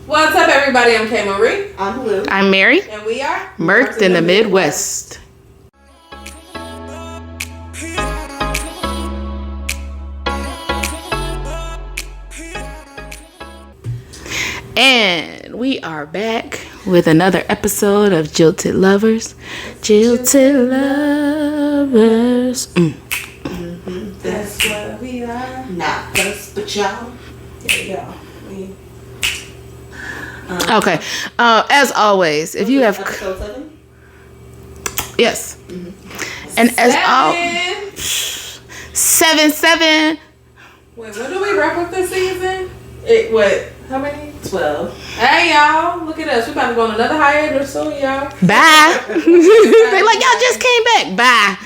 What's up, everybody? I'm K. Marie. I'm Lou. I'm Mary. And we are Mirth in the Midwest. And we are back with another episode of Jilted Lovers. Jilted Lovers. That's what we are. Not us, but y'all. Yeah. Okay. As always, if you have... Episode 7? Yes. And as all... 7. Wait, when do we wrap up this season? How many? 12. Hey, y'all. Look at us. We about to go on another hiatus soon, y'all. Bye. They like, y'all just came back. Bye.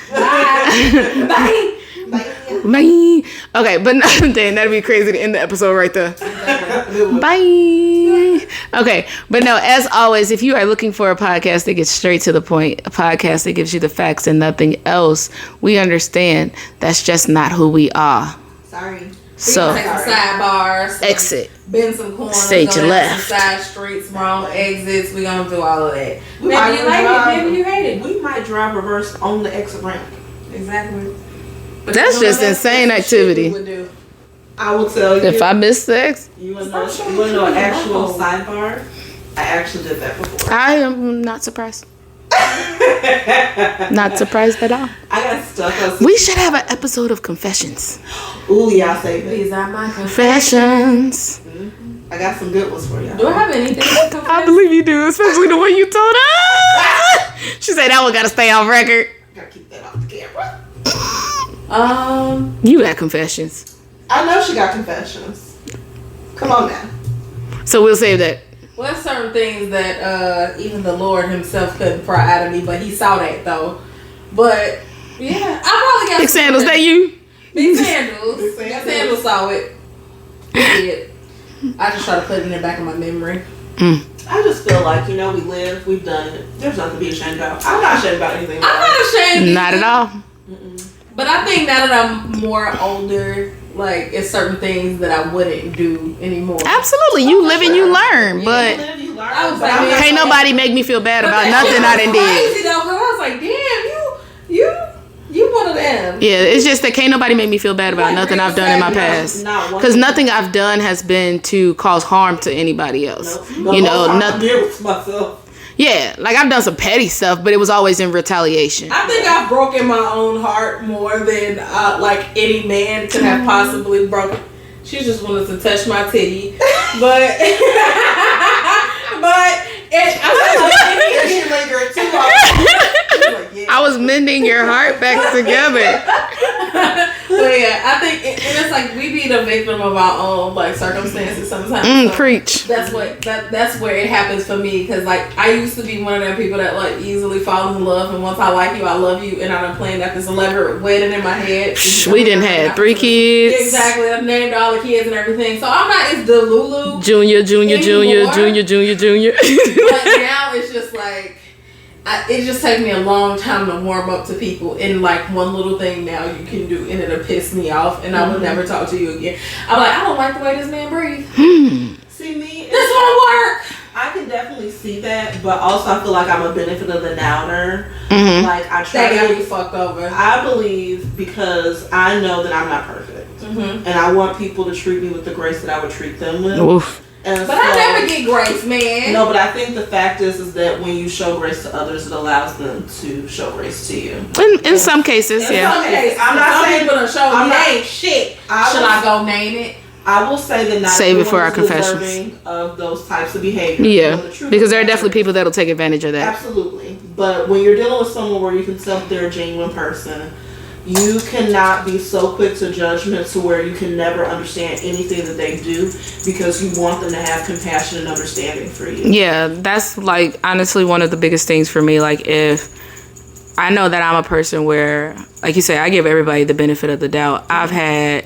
Bye. Bye. Okay, but then that'd be crazy to end the episode right there. Bye. Okay, but no, as always, if you are looking for a podcast that gets straight to the point, a podcast that gives you the facts and nothing else, we understand that's just not who we are. Sorry. So, take some sidebars. exit. Bend some corners. Stage go down left. some side streets, wrong exits. We're going to do all of that. Maybe might you like drive- it. Maybe you hate it. We might drive reverse on the exit ramp. Exactly. But That's you know just what? insane That's the shit activity. we would do. I will tell you. If I miss sex, You want to know an actual sidebar? I actually did that before. I am not surprised. Not surprised at all. I got stuck on We should have an episode of confessions. Ooh, yeah, I'll save it. These are my confessions. Confessions. I got some good ones for y'all. Do I have anything to confess? I believe you do, especially the one you told us. She said that one got to stay on record. Gotta keep that off the camera. You got confessions. I know she got confessions. Come on now. So we'll save that. Well, there's certain things that even the Lord himself couldn't pry out of me, but he saw that though. But yeah, I probably got Big some Sandals, that you? Big Sandals. Big Big Sandals. Sandals saw it. He did. I just try to put it in the back of my memory. I just feel like, we live, we've done it. There's nothing to be ashamed about. I'm not ashamed about anything. I'm not ashamed. Not at all. But I think now that I'm more older, like it's certain things that I wouldn't do anymore. Absolutely. You live and you learn, but You live, you learn. I was But like, I'm not can't saying- nobody make me feel bad about But nothing I done did. Crazy though, 'cause I was like, damn, you one of them. Yeah, it's just that can't nobody make me feel bad about Like, nothing I've done in my past. Not one Because thing. nothing I've done has been to cause harm to anybody else. No, You know, I'm nothing. here with myself. Yeah, like I've done some petty stuff, but it was always in retaliation. I think I've broken my own heart more than like any man could have possibly broken. She just wanted to touch my titty, but She lingered too long. I was mending your heart back together. But yeah, I think and it's like we be the victim of our own like circumstances sometimes. So Preach. that's that's where it happens for me because like I used to be one of them people that like easily fall in love, and once I like you, I love you, and I've been playing out this elaborate wedding in my head. We didn't have 3 kids. Exactly, I've named all the kids and everything, so I'm not as Delulu. Junior. But now it's just like it just takes me a long time to warm up to people, and like one little thing now you can do and it'll piss me off, and I will never talk to you again. I'm like, I don't like the way this man breathes. See me? This won't work. I can definitely see that, but also I feel like I'm a benefit of the downer. Mhm. Like I try That got to me fucked over. I believe because I know that I'm not perfect, and I want people to treat me with the grace that I would treat them with. Oof. And But I never get grace, man. No, but I think the fact is that when you show grace to others, it allows them to show grace to you. In some cases, In yeah. some cases, I'm not some saying- people done show I'm me not- they ain't shit. I Should was- I go name it? I will say that not Save it for everyone our is confessions. deserving of those types of behaviors. Yeah, But the truth because of there are the definitely matter people that'll take advantage of that. Absolutely. But when you're dealing with someone where you can tell they're a genuine person, you cannot be so quick to judgment to where you can never understand anything that they do because you want them to have compassion and understanding for you. Yeah, that's like honestly one of the biggest things for me. Like if I know that I'm a person where, like you say, I give everybody the benefit of the doubt. I've had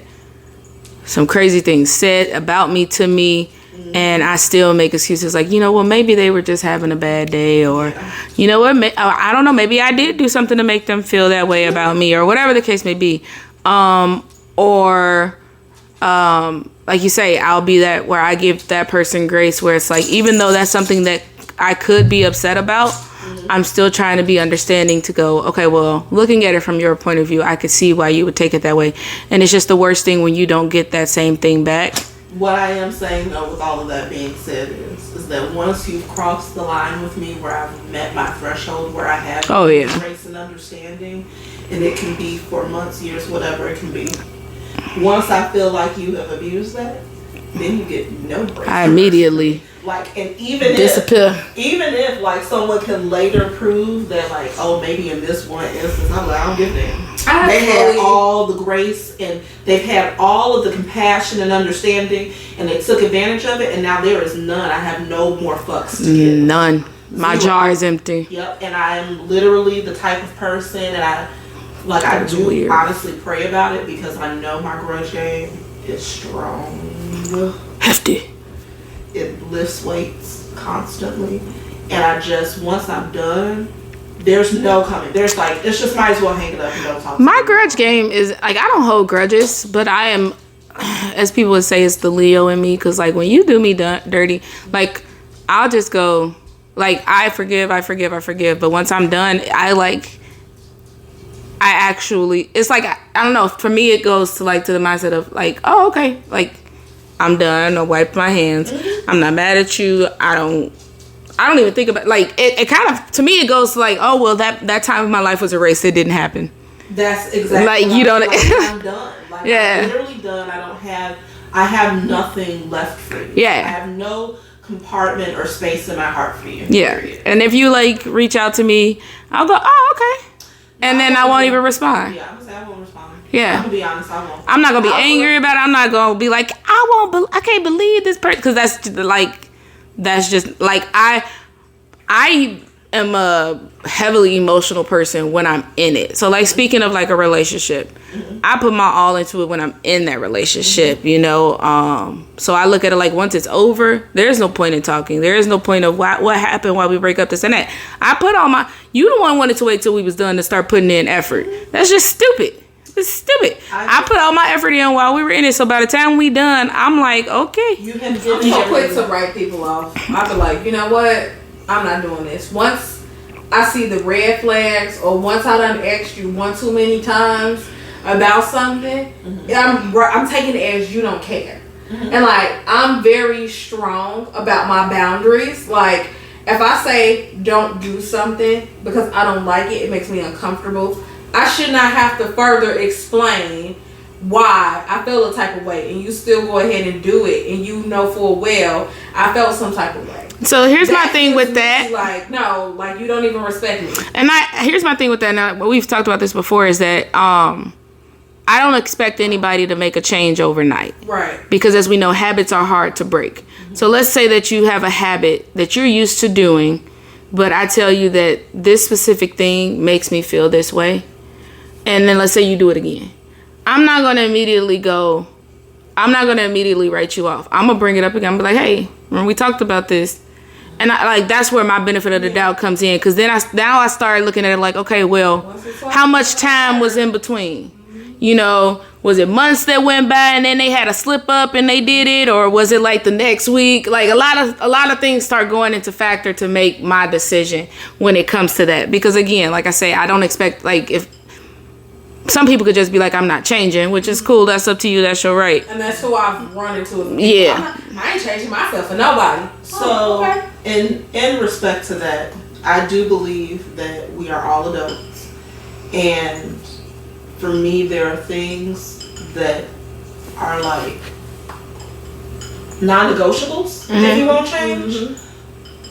some crazy things said about me to me, and I still make excuses like, well, maybe they were just having a bad day, or, you know what, I don't know, maybe I did do something to make them feel that way about me, or whatever the case may be. like you say, I'll be that where I give that person grace, where it's like, even though that's something that I could be upset about, I'm still trying to be understanding to go, okay, well, looking at it from your point of view, I could see why you would take it that way. And it's just the worst thing when you don't get that same thing back. What I am saying, though, with all of that being said, is that once you've crossed the line with me where I've met my threshold, where I have grace and understanding, and it can be for months, years, whatever it can be. Once I feel like you have abused that, then you get no grace. I immediately and even disappear. If like someone can later prove that, like, oh, maybe in this one instance, I'm like, I don't give a damn. They had all the grace and they've had all of the compassion and understanding, and they took advantage of it, and now there is none. I have no more fucks to give. None. My jar is empty. Yep, and I am literally the type of person, and I do honestly pray about it, because I know my grudge game is strong. Hefty. It lifts weights constantly, and I just, once I'm done, there's no coming. There's like, it's just might as well hang it up and don't talk to My me. grudge game is like, I don't hold grudges, but I am, as people would say, it's the Leo in me, because like when you do me dirty, like I'll just go like, I forgive, but once I'm done, I actually, it's like, I don't know, for me it goes to the mindset of like, oh, okay, like I'm done, I wipe my hands, I'm not mad at you, I don't even think about, like, it kind of, to me it goes to like, oh, well, that time of my life was erased, it didn't happen. That's exactly like, you don't like, I'm done, like, yeah, I'm literally done. I have nothing left for you. Yeah, I have no compartment or space in my heart for you. Yeah, period. And if you like reach out to me, I'll go, oh, okay, and then I won't even respond. Yeah, I'm gonna say I won't respond. Yeah, I'm gonna be honest, I won't. I'm not gonna be angry about it. I'm not gonna be like, I can't believe this person, because that's just like, I am a heavily emotional person when I'm in it. So like, speaking of like a relationship, I put my all into it when I'm in that relationship, you know. So I look at it like, once it's over, there's no point in talking. There is no point of what happened, why we break up, this and that. I put all my, you the one wanted to wait till we was done to start putting in effort. That's just stupid. It's stupid. I put all my effort in while we were in it, so by the time we done, I'm like, okay. You have I'm so quick to write people off. I be like, you know what? I'm not doing this. Once I see the red flags, or once I done asked you one too many times about something, I'm taking it as you don't care. And like, I'm very strong about my boundaries. Like, if I say don't do something because I don't like it, it makes me uncomfortable, I should not have to further explain why I feel a type of way, and you still go ahead and do it, and you know full well I felt some type of way. So here's my thing with that. Like, no, like, you don't even respect me. And here's my thing with that. Now, we've talked about this before, is that I don't expect anybody to make a change overnight. Right. Because as we know, habits are hard to break. So let's say that you have a habit that you're used to doing, but I tell you that this specific thing makes me feel this way. And then let's say you do it again. I'm not going to immediately write you off. I'm going to bring it up again. I'm going to be like, hey, when we talked about this. And that's where my benefit of the doubt comes in. Because then I started looking at it like, okay, well, how much time was in between? You know, was it months that went by and then they had a slip up and they did it? Or was it like the next week? Like, a lot of things start going into factor to make my decision when it comes to that. Because again, like I say, I don't expect, like, if some people could just be like, I'm not changing, which is cool. That's up to you. That's your right. And that's who I've run into. Yeah. I ain't changing myself for nobody. So, in respect to that, I do believe that we are all adults. And for me, there are things that are like non-negotiables if you won't change.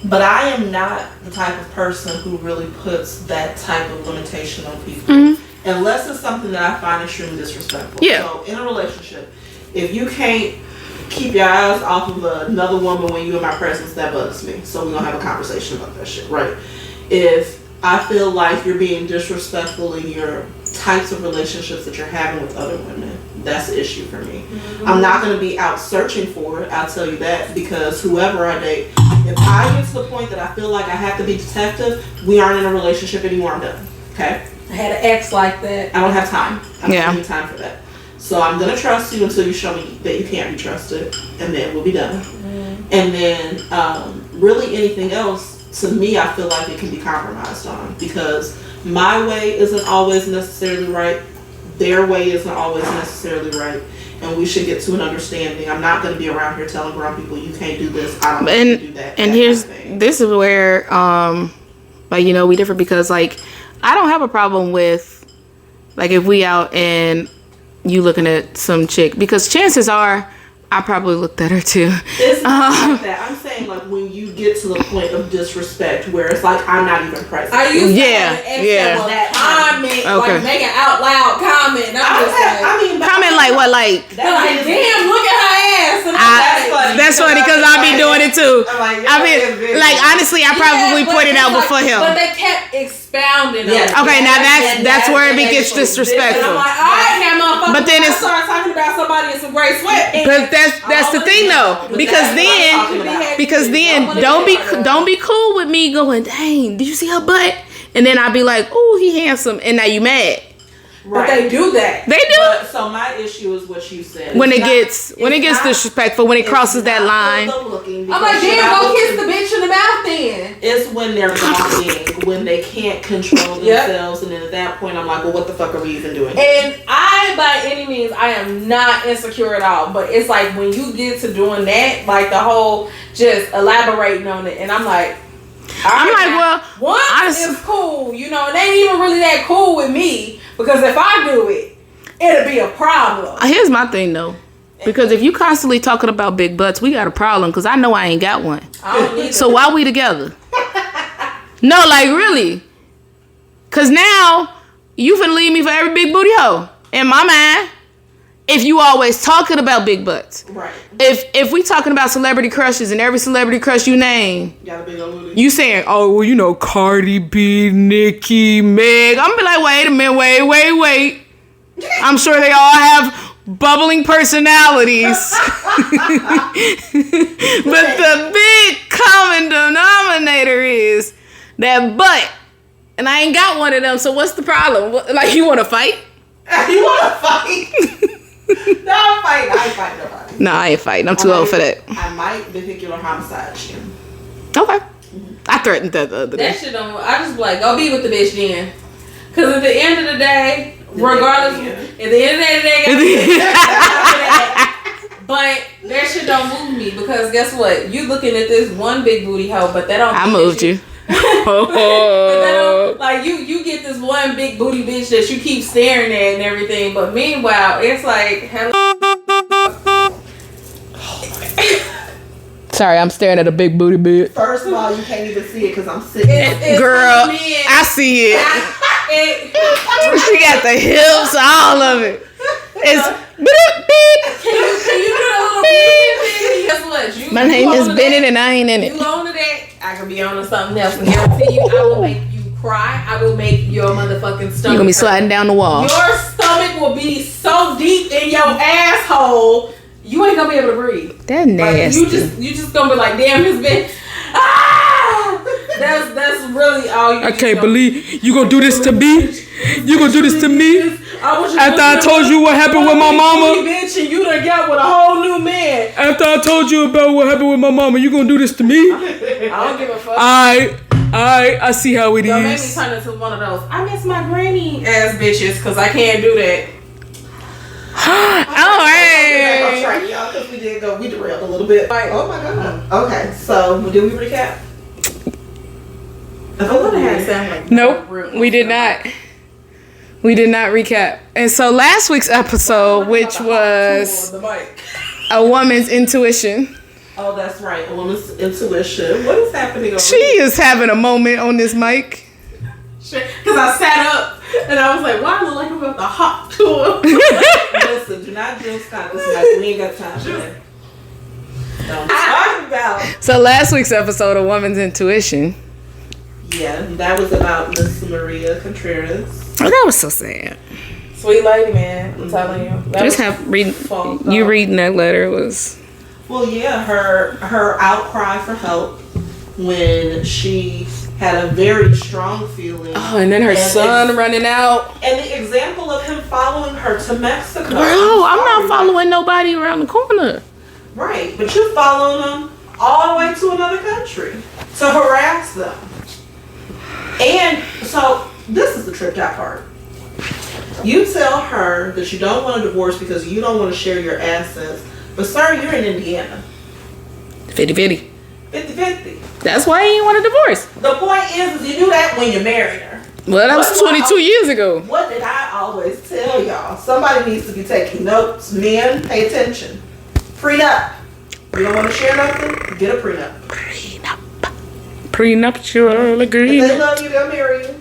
But I am not the type of person who really puts that type of limitation on people. Unless it's something that I find extremely disrespectful. Yeah. So in a relationship, if you can't keep your eyes off of another woman when you're in my presence, that bugs me. So we're going to have a conversation about that shit, right? If I feel like you're being disrespectful in your types of relationships that you're having with other women, that's the issue for me. I'm not going to be out searching for it, I'll tell you that, because whoever I date, if I get to the point that I feel like I have to be detective, we aren't in a relationship anymore, I'm done. Okay? I had an ex like that. I don't have time. I don't have any time for that. So I'm gonna trust you until you show me that you can't be trusted, and then we'll be done. And then really anything else, to me, I feel like it can be compromised on, because my way isn't always necessarily right. Their way isn't always necessarily right. And we should get to an understanding. I'm not going to be around here telling grown people you can't do this. I don't want you to do that. And this is where, like, you know, we differ, because, like, I don't have a problem with, like, if we out and you looking at some chick, because chances are I probably looked at her too. It's not like that. I'm saying, like, when you get to the point of disrespect where it's like I'm not even present. I used to Yeah. comment, Okay. like make an out loud comment. And I'm just like, Comment like what? Like, like, damn, look at her ass. And that's funny because I be doing it too. I mean, like, honestly, I probably pointed out before him. But they kept expounding on it. Okay, now that's where it gets disrespectful. And I'm like, all right, now, motherfucker. But then I it's- start talking about somebody in some gray sweat. But that's the thing though, because then don't be cool with me going, dang, did you see her butt? And then I'll be like, ooh, he handsome, and now you mad. But they do that. They do. But, so my issue is what you said. When it gets disrespectful, when it crosses that line. I'm like, damn, go kiss the bitch in the mouth then. It's when they're talking, when they can't control themselves, and then at that point I'm like, well, what the fuck are we even doing? And I, by any means, I am not insecure at all. But it's like when you get to doing that, like the whole just elaborating on it, and I'm like, I'm like, well, it's cool, you know, it ain't even really that cool with me, because if I do it, it'll be a problem. Here's my thing though, because if you constantly talking about big butts, we got a problem, because I know I ain't got one. I don't need So why we together? No, like, really, because now you finna leave me for every big booty hoe in my mind. If you always talking about big butts. Right. If we talking about celebrity crushes, and every celebrity crush you name, Got a big old booty. you saying, oh, well, you know, Cardi B, Nicki, Meg. I'm gonna be like, wait a minute, wait. I'm sure they all have bubbling personalities. But the big common denominator is that butt. And I ain't got one of them, so what's the problem? Like, you wanna fight? You wanna fight? No, I'm fighting. I ain't fighting nobody. No, I ain't fighting. I'm too old for that. I might vehicular homicide you. Okay. I threatened that the other day. that shit don't. I just be like, go be with the bitch then. Because at the end of the day, regardless, at the end of the day, but that shit don't move me, because guess what? You looking at this one big booty hoe, but that don't. I moved you. But that don't, like you get this one big booty bitch that you keep staring at and everything, but meanwhile it's like, hello. Sorry, I'm staring at a big booty bitch. First of all, you can't even see it because I'm sitting. Girl, I see it. She got the hips, all of it. It's Can you do a little beep? Guess what? My name is Bennett and I ain't in You it. on to that? I could be on to something else, and guarantee you, I will make you cry. I will make your motherfucking stomach. You're gonna be hurt. sliding down the wall. Your stomach will be so deep in your asshole, you ain't gonna be able to breathe. That nasty. Like, you just gonna be like, damn, this bitch. Ah! That's really all you. I can't believe you gonna do this to me. You gonna do this to me? After I told you what happened with my mama. Bitch, and you done got with a whole new man. After I told you about what happened with my mama, you gonna do this to me? I don't give a fuck. I see how it Don't make me is. turn into one of those I miss my granny ass bitches, because I can't do that. All right. Y'all, because we derailed a little bit. Like, oh my god. Okay, so did we recap? I would have sound like Nope, we did not. We did not recap. And so last week's episode, which was the mic. a woman's intuition. Oh, that's right. A woman's intuition. What is happening over She is having a moment on this mic. Because I sat up and I was like, why I look like I'm about to hop to him? Listen, do not Jill Scott this night. We ain't got time for that. Don't talk about. So last week's episode, a woman's intuition. Yeah, that was about Miss Maria Contreras. Oh, that was so sad. Sweet lady, man. I'm telling you. You reading that letter was. Well, yeah, her outcry for help when she had a very strong feeling. Oh, and then her son running out. And the example of him following her to Mexico. Bro, I'm not following nobody around the corner. Right, but you following them all the way to another country to harass them. And so this is the tripped out part. You tell her that you don't want a divorce because you don't want to share your assets. But sir, you're in Indiana. 50-50. 50-50. That's why you ain't want a divorce. The point is you knew that when you married her. Well, that was 22 years ago. What did I always tell y'all? Somebody needs to be taking notes. Men, pay attention. Prenup. You don't want to share nothing? Get a prenup. Prenuptial agreement. If they love you, they'll marry you.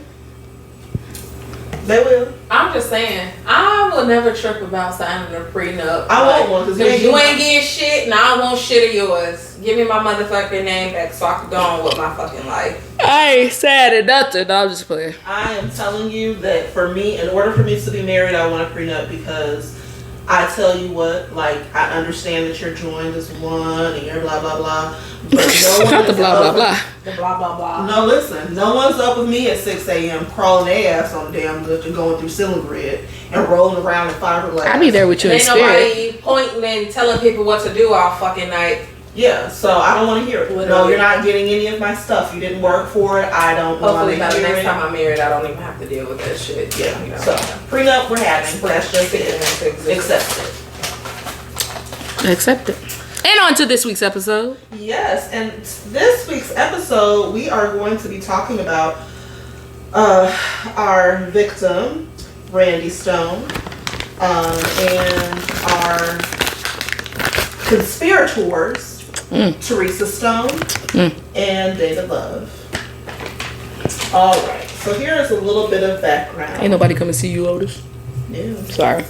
They will. I'm just saying, I will never trip about signing a prenup. I want one because you ain't getting shit, and I want shit of yours. Give me my motherfucking name back so I can go on with my fucking life. I ain't sad at nothing. I'm just playing. I am telling you that for me, in order for me to be married, I want a prenup because I tell you what, like, I understand that you're joined as one and you're blah, blah, blah. But no one Not the blah, blah, blah. The blah, blah, blah. No, listen. No one's up with me at 6 a.m. crawling their ass on the damn lift and going through ceiling grid and rolling around in fiberglass. I'll be there with you in Ain't spirit. nobody pointing and telling people what to do all fucking night. Yeah, so I don't want to hear it. Literally. No, you're not getting any of my stuff. You didn't work for it. I don't want Hopefully to by the hear next it. time I'm married, I don't even have to deal with that shit. Yeah, You know? so prenup we're having. That's just it. Accept it. Accept it. And on to this week's episode. Yes, and this week's episode, we are going to be talking about our victim, Randy Stone, and our conspirators, Teresa Stone and David Love. All right, so here is a little bit of background. Ain't nobody come to see you, Otis. Yeah. Sorry.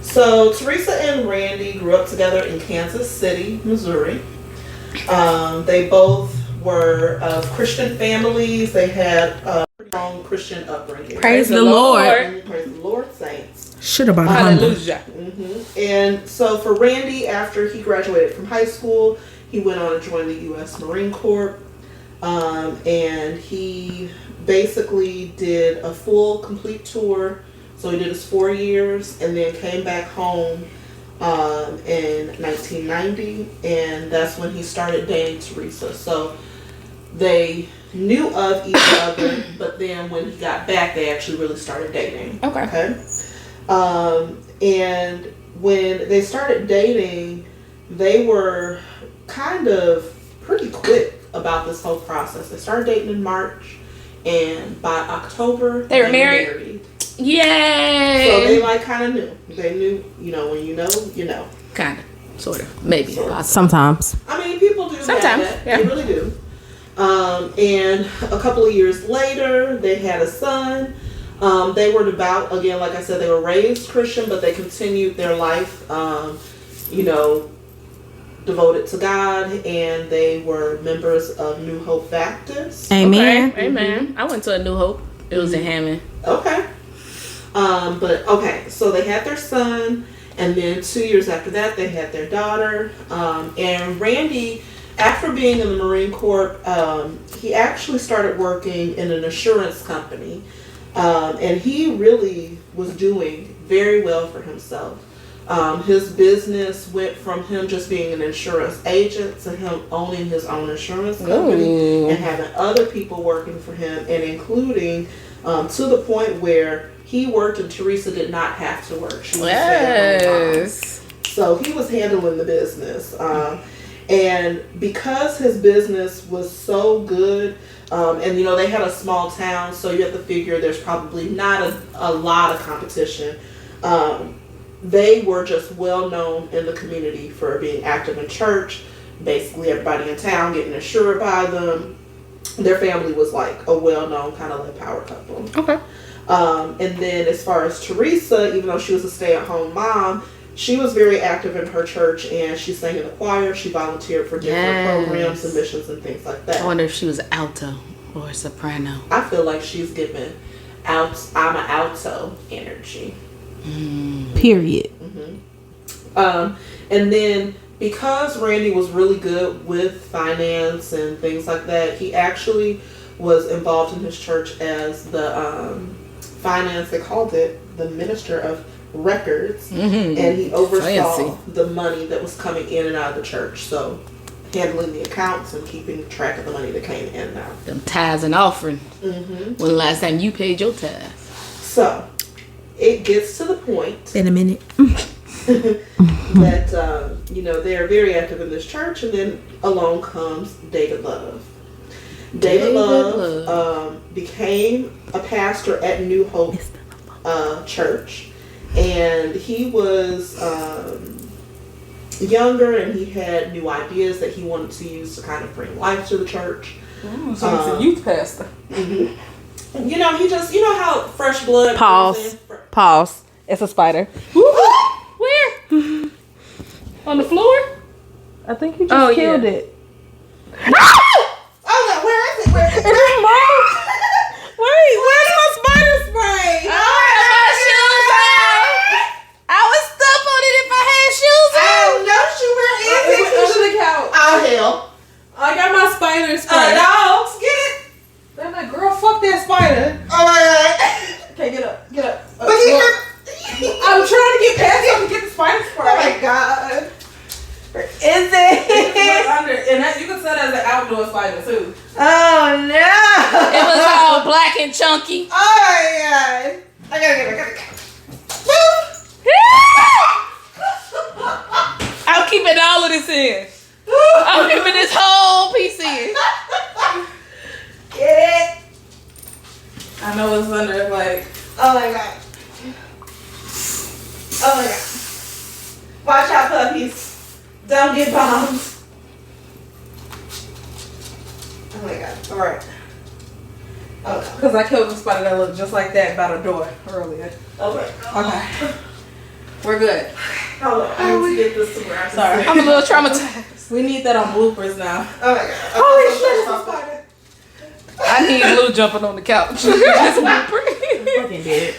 So Teresa and Randy grew up together in Kansas City, Missouri. They both were of Christian families. They had a strong Christian upbringing. Praise the Lord. Praise the Lord, saints. Should have been Hallelujah. And so for Randy, after he graduated from high school, he went on to join the U.S. Marine Corps. And he basically did a full, complete tour. So he did his 4 years and then came back home in 1990. And that's when he started dating Teresa. So they knew of each other, but then when he got back, they actually really started dating. Okay. And when they started dating, they were kind of pretty quick about this whole process. They started dating in March, and by October, They were married? Yay! So they like kind of knew. They knew, you know, when you know, you know. Kind of. Sort of. Maybe. Sometimes. I mean, people do Sometimes, have that. yeah. They really do. And a couple of years later, they had a son. They were devout. Again, like I said, they were raised Christian, but they continued their life, you know, devoted to God, and they were members of New Hope Baptist. Amen. Okay. Amen. I went to a New Hope. It was in Hammond. Okay. But okay, so they had their son, and then 2 years after that, they had their daughter. And Randy, after being in the Marine Corps, he actually started working in an insurance company. And he really was doing very well for himself. His business went from him just being an insurance agent to him owning his own insurance company and having other people working for him, and including to the point where he worked and Teresa did not have to work. She was Yes. so he was handling the business. And because his business was so good, and you know, they had a small town, so you have to figure there's probably not a lot of competition. They were just well known in the community for being active in church. Basically everybody in town getting assured by them. Their family was like a well known kind of like power couple. Okay. And then as far as Teresa, even though she was a stay-at-home mom, she was very active in her church, and she sang in the choir. She volunteered for different programs and missions and things like that. I wonder if she was alto or soprano. I feel like she's given I'm an alto energy. Period. And then because Randy was really good with finance and things like that, he actually was involved in his church as the finance, they called it the minister of records, and he oversaw the money that was coming in and out of the church. So handling the accounts and keeping track of the money that came in and out. Them tithes and offering. When the last time you paid your tithes? So it gets to the point In a minute. that they are very active in this church, and then along comes David Love. David Love became a pastor at New Hope Church, and he was younger, and he had new ideas that he wanted to use to kind of bring life to the church. So he's a youth pastor. You know, he just, how fresh blood. Pause. It's a spider. Where? On the floor? I think you just killed it. Oh no, where is it? Where is it? Wait, where's my spider spray? I shoes on. I would step on it if I had shoes on. Oh no, where is it? Under the couch. Oh hell. I got my spider spray. Dogs, get it. They're like, girl, fuck that spider. Oh my god. Okay, get up. But he I'm trying to get past him to get the spider spray. Oh my god. Is it? It's under, and that, you can set it as an outdoor spider too. Oh no! It was all black and chunky. Oh my god. I gotta get it. I'm keeping all of this in. I'm keeping this whole piece in. Get it. I know it's under like. Oh my god. Oh my god. Watch out, puppies. Don't get bombed. Oh my god. Alright. Oh no. Because I killed a spider that looked just like that by the door earlier. Okay. Okay. We're good. Hold on. I need to get this to where I can Sorry. see. I'm a little traumatized. We need that on bloopers now. Oh my god. Holy Okay, shit, so it's a spider. I need a little jumping on the couch. Just Fucking dead.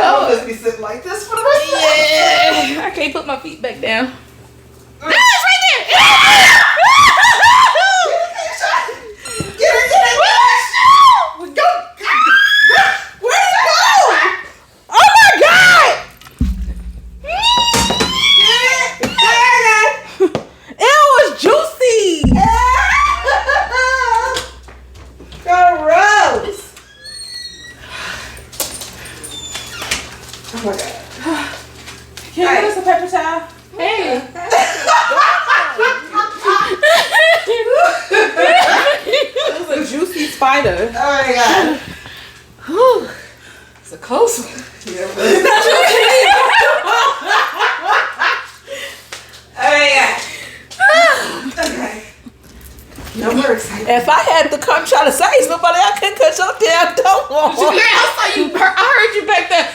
I'll just be sitting like this for the rest of the day. Yeah, I can't put my feet back down. Ah, it's right there. Get it. Go. Where did it go? Oh my god! It was juicy! Gross. Oh my god. Can you get us a paper towel? Hey. It was a juicy spider. Oh my god. It's a close one. Oh my god. Okay. No more excitement. If I had to come try to save somebody, I couldn't cut your damn toe off. Yeah, I heard you back there.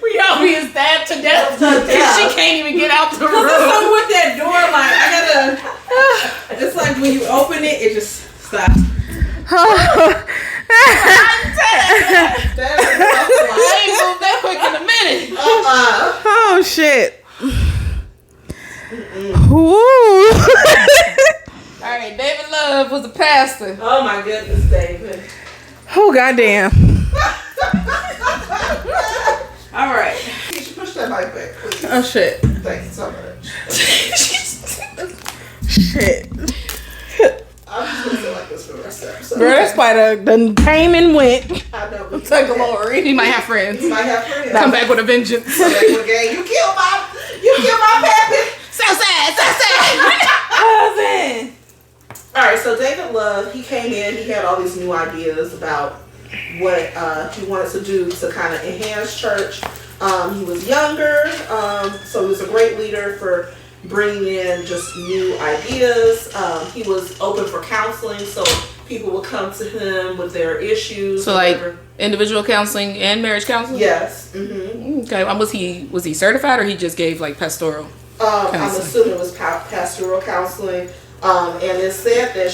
We all being stabbed to death. She can't even get out the Cause room. there's something with that door, like I gotta. It's like when you open it, it just stops. I ain't moved that quick in a minute. Oh shit. Woo. All right, David Love was a pastor. Oh my goodness, David. Oh goddamn. All right. You should push that mic back, please. Oh shit. Thank you so much. Shit. I'm just gonna sit like this for the rest of the episode. Girl, that spider done came and went. I know. But To glory. He might have friends. You might have friends. Come back with a vengeance. Come back with a gang. You killed my pappy. So sad, so sad. Cousin. Alright, so David Love, he came in, he had all these new ideas about what he wanted to do to kind of enhance church. He was younger, so he was a great leader for bringing in just new ideas. He was open for counseling, so people would come to him with their issues. So like individual counseling and marriage counseling? Yes. Mm-hmm. Okay. Was he certified or he just gave like pastoral? I'm Counseling. assuming it was pastoral counseling. And it said that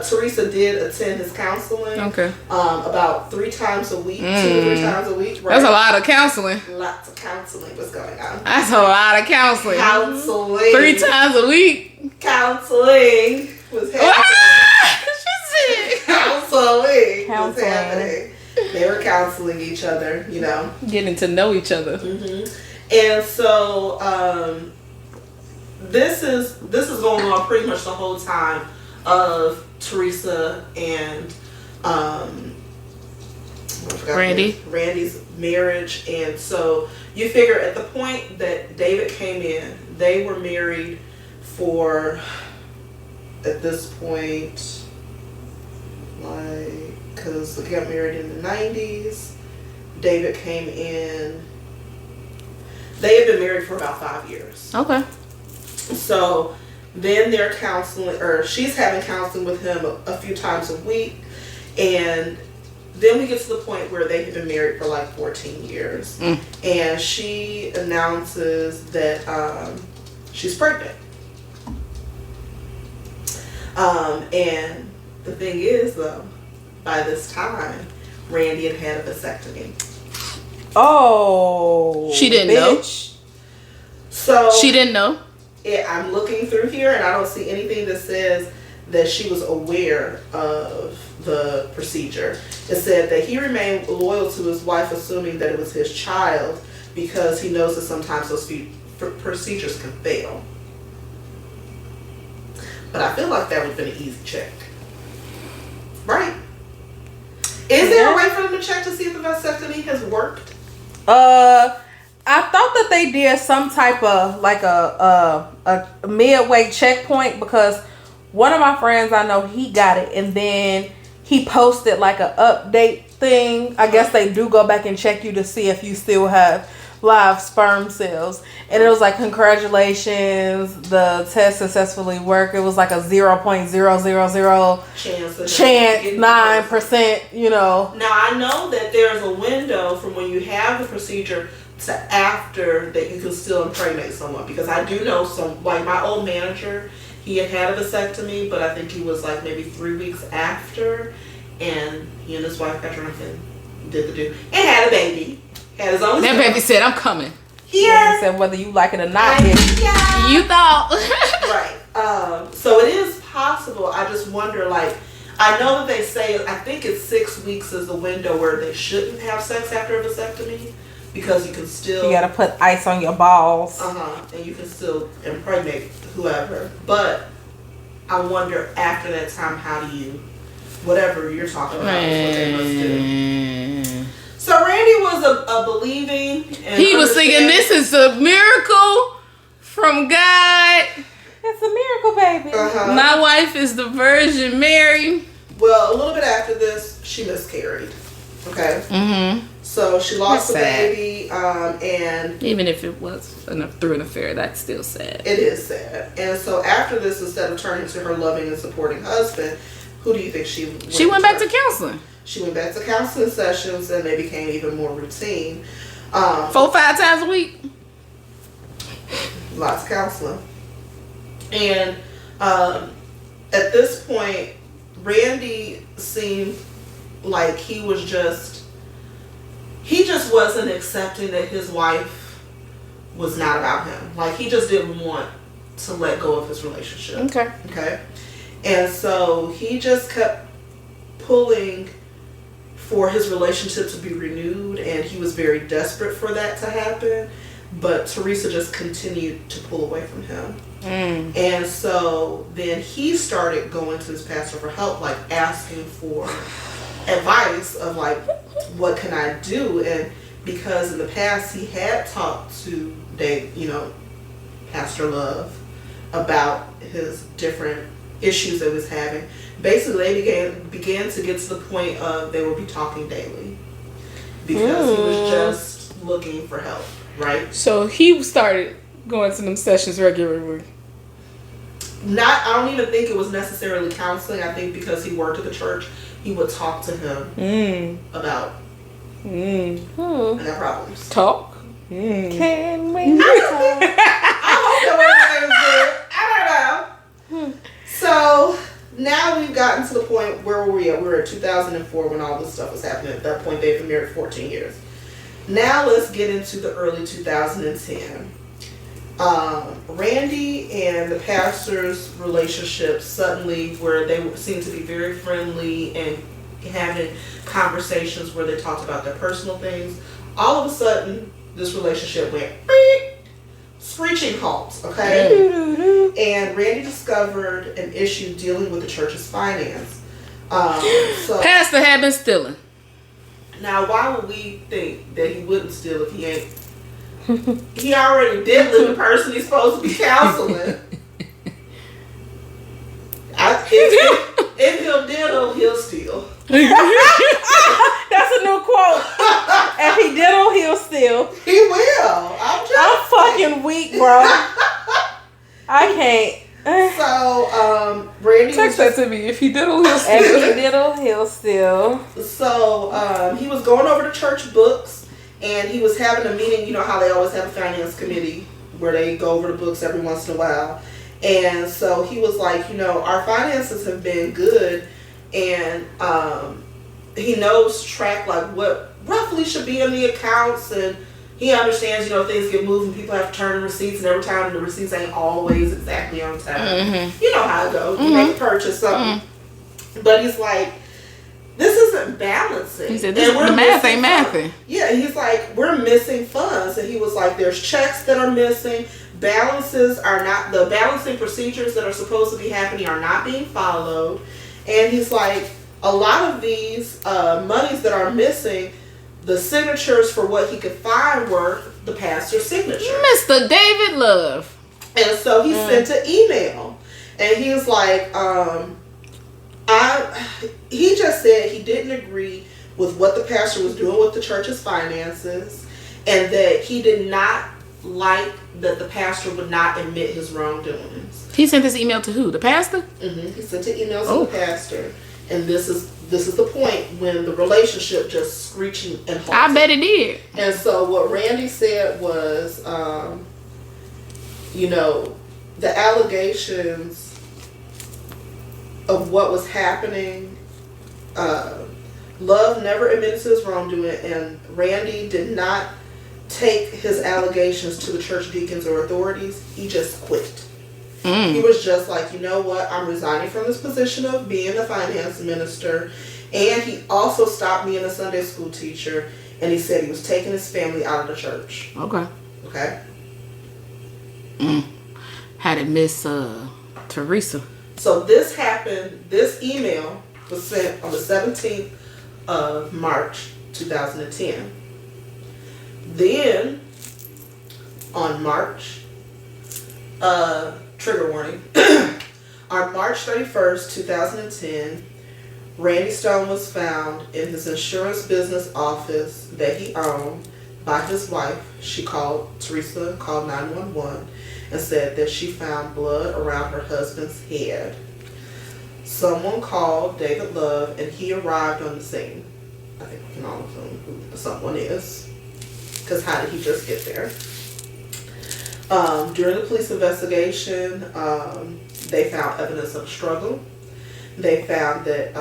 Teresa did attend his counseling. Okay. About 3 times a week, 2 to 3 times a week. Right? That's a lot of counseling. Lots of counseling was going on. That's a lot of counseling. Counseling. 3 times a week. Counseling was happening. She said. Counseling was Counseling. happening. They were counseling each other, you know. Getting to know each other. And so this is going on pretty much the whole time of Teresa and Randy's marriage. And so you figure at the point that David came in, they were married for, at this point, like, because they got married in the 90s. David came in, they had been married for about 5 years. Okay. So then they're counseling, or she's having counseling with him a few times a week. And then we get to the point where they have been married for like 14 years. And she announces that she's pregnant. And the thing is, though, by this time, Randy had a vasectomy. Oh. She didn't know. So She didn't know. I'm looking through here and I don't see anything that says that she was aware of the procedure. It said that he remained loyal to his wife, assuming that it was his child, because he knows that sometimes those procedures can fail. But I feel like that would have been an easy check. Right? Is there a way for them to check to see if the vasectomy has worked? I thought that they did some type of like a midway checkpoint, because one of my friends I know, he got it and then he posted like an update thing. I guess they do go back and check you to see if you still have live sperm cells, and it was like, congratulations, the test successfully worked. It was like a 0.000 chance, 9%, you know. Now I know that there's a window from when you have the procedure to after that you can still impregnate someone, because I do know some, like my old manager, he had a vasectomy, but I think he was like maybe 3 weeks after, and he and his wife got drunk and did the do and had a baby. Had his own. That baby said, "I'm coming." Here. He said, whether you like it or not, bitch. Yeah. You thought. Right. So it is possible. I just wonder, like, I know that they say, I think it's 6 weeks is the window where they shouldn't have sex after a vasectomy, because you can still. You gotta put ice on your balls. And you can still impregnate whoever. But I wonder after that time, how do you, whatever you're talking about, is what they must do. So Randy was a believing. And he was thinking, this is a miracle from God. It's a miracle, baby. My wife is the Virgin Mary. Well, a little bit after this, she miscarried. Okay. So she lost the baby, and even if it was through an affair, that's still sad. It is sad. And so after this, instead of turning to her loving and supporting husband, who do you think she went? She went back to counseling. She went back to counseling sessions, and they became even more routine. 4-5 times a week. Lots of counseling. And at this point, Randy seemed like he just wasn't accepting that his wife was not about him. Like, he just didn't want to let go of his relationship. Okay. And so he just kept pulling for his relationship to be renewed, and he was very desperate for that to happen. But Teresa just continued to pull away from him. And so then he started going to his pastor for help, like asking for advice of like, what can I do? And because in the past he had talked to Pastor Love about his different issues that he was having. Basically, they began to get to the point of they would be talking daily, because he was just looking for help, right? So he started going to them sessions regularly. I don't even think it was necessarily counseling. I think because he worked at the church, he would talk to him about their problems. Talk. Can we? I hope that was good. I don't know. So now we've gotten to the point, where were we at? We were at 2004 when all this stuff was happening. At that point, they've been married 14 years. Now let's get into the early 2010. Randy and the pastor's relationship suddenly, where they seemed to be very friendly and having conversations where they talked about their personal things, all of a sudden this relationship went beep, screeching halt, okay? And Randy discovered an issue dealing with the church's finance. So Pastor had been stealing. now, why would we think that he wouldn't steal if he ain't? He already diddling the person he's supposed to be counseling. If he'll diddle, he'll steal. That's a new quote. If he diddle, he'll steal. He will. I'm fucking weak, bro. I can't. So, Randy Text that to me. If he diddle, he'll If steal. he diddle, he'll steal. So, he was going over the church books, and he was having a meeting. You know how they always have a finance committee where they go over the books every once in a while. And so he was like, our finances have been good, and he knows track like what roughly should be in the accounts, and he understands, things get moved and people have to turn in receipts, and every time the receipts ain't always exactly on time. Mm-hmm. You know how it goes. You make a purchase, something. But he's like, this isn't balancing. He said, the math ain't mathing. Yeah, he's like, we're missing funds. And he was like, there's checks that are missing. Balances are not, the balancing procedures that are supposed to be happening are not being followed. And he's like, a lot of these monies that are missing, the signatures for what he could find were the pastor's signature. Mr. David Love. And so he sent an email. And he was like, he just said he didn't agree with what the pastor was doing with the church's finances, and that he did not like that the pastor would not admit his wrongdoings. He sent this email to who? The pastor? Mm-hmm. He sent an email to the pastor, and this is the point when the relationship just screeching and halted. I bet it did. And so what Randy said was, the allegations of what was happening, Love never admitted to his wrongdoing, and Randy did not take his allegations to the church deacons or authorities. He just quit. He was just like, you know what, I'm resigning from this position of being a finance minister. And he also stopped being a Sunday school teacher, and he said he was taking his family out of the church. Okay. Had it Miss Teresa. So this happened, this email was sent on the 17th of March 2010. Then, on March, trigger warning, on March 31st, 2010, Randy Stone was found in his insurance business office that he owned by his wife. Teresa called 911 and said that she found blood around her husband's head. Someone called David Love, and he arrived on the scene. I think we can all assume who the someone is, because how did he just get there? During the police investigation, they found evidence of a struggle. They found that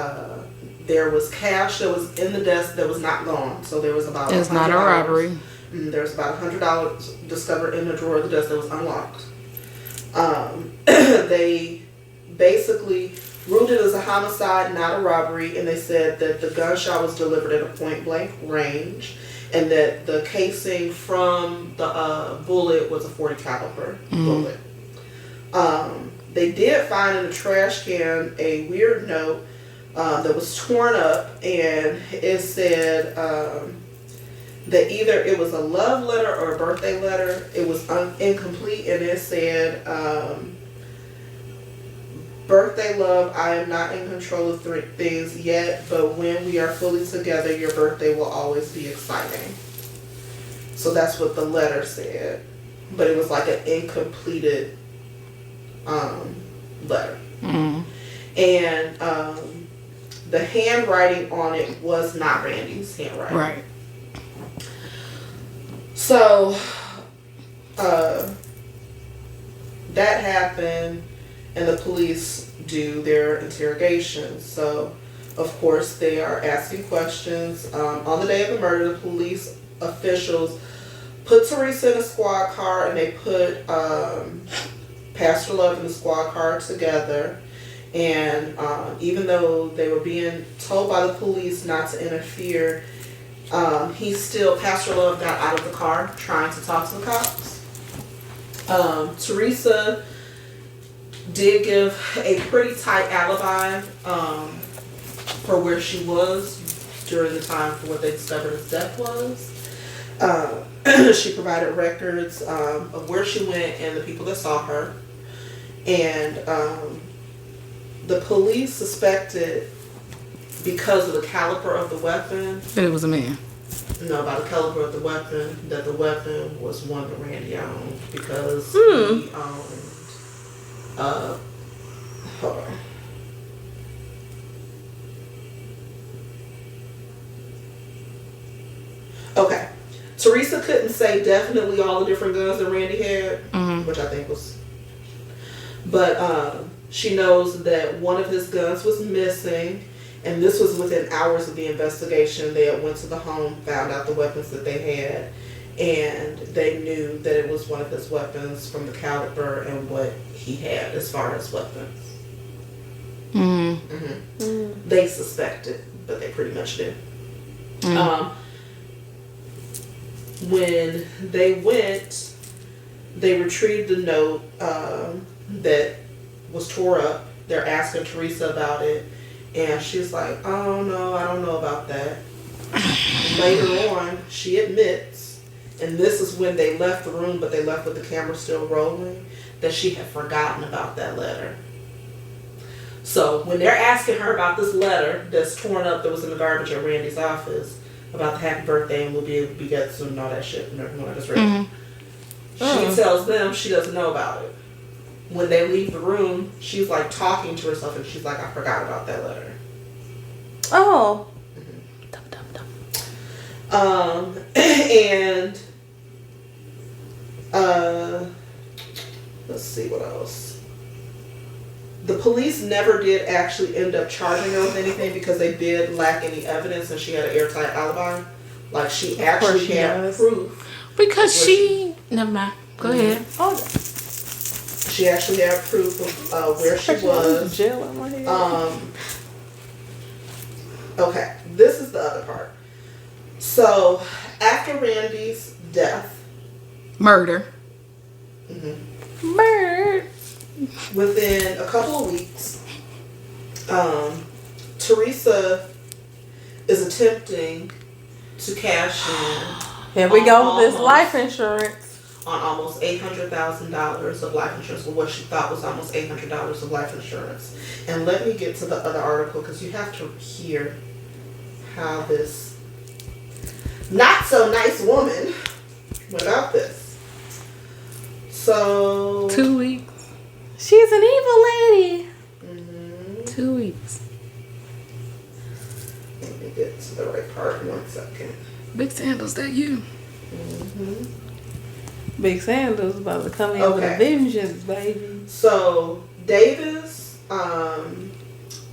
there was cash that was in the desk that was not gone. So there was about It's not a robbery. There was about $100 discovered in the drawer of the desk that was unlocked. They basically ruled it as a homicide, not a robbery, and they said that the gunshot was delivered at a point-blank range, and that the casing from the bullet was a .40 caliber bullet. They did find in the trash can a weird note that was torn up, and it said that either it was a love letter or a birthday letter. It was incomplete, and it said, "Birthday love, I am not in control of things yet, but when we are fully together, your birthday will always be exciting." So that's what the letter said, but it was like an incompleted letter. And the handwriting on it was not Randy's handwriting. Right. So that happened, and the police do their interrogation. So, of course, they are asking questions. On the day of the murder, the police officials put Teresa in a squad car, and they put Pastor Love in the squad car together. And even though they were being told by the police not to interfere, Pastor Love got out of the car trying to talk to the cops. Teresa did give a pretty tight alibi for where she was during the time for what they discovered his death was. She provided records of where she went and the people that saw her. And the police suspected, because of the caliber of the weapon, That it was a man. no, by the caliber of the weapon, that the weapon was one that Randy owned, because he owned, hold on. Okay. Teresa couldn't say definitely all the different guns that Randy had, which I think was, but she knows that one of his guns was missing, and this was within hours of the investigation. They had went to the home, found out the weapons that they had, and they knew that it was one of his weapons from the caliber and what he had as far as weapons. They suspected, but they pretty much did. When they went, they retrieved the note that was tore up. They're asking Teresa about it, and she's like, "Oh no, I don't know about that." Later on, she admits, and this is when they left the room, but they left with the camera still rolling, that she had forgotten about that letter. So when they're asking her about this letter that's torn up that was in the garbage at Randy's office about the happy birthday and we'll be able to be together soon and all that shit and everyone that's ready, she tells them she doesn't know about it. When they leave the room, she's like talking to herself and she's like, "I forgot about that letter." Oh. And let's see what else. The police never did actually end up charging her with anything because they did lack any evidence, and she had an airtight alibi. Like, she actually had proof. Because never mind. Go ahead. Oh. She actually had proof of where she was. Gel in my head. Okay, this is the other part. So, after Randy's death, Murder. Murder. within a couple of weeks, Teresa is attempting to cash in. Here we go with this life insurance. On almost $800,000 of life insurance, or what she thought was almost $800 of life insurance. And let me get to the other article, because you have to hear how this not so nice woman went about this. So 2 weeks. She's an evil lady. 2 weeks. Let me get to the right part in 1 second. Big Sandals, that you? Big Sandals about to come in with a vengeance, baby. So Davis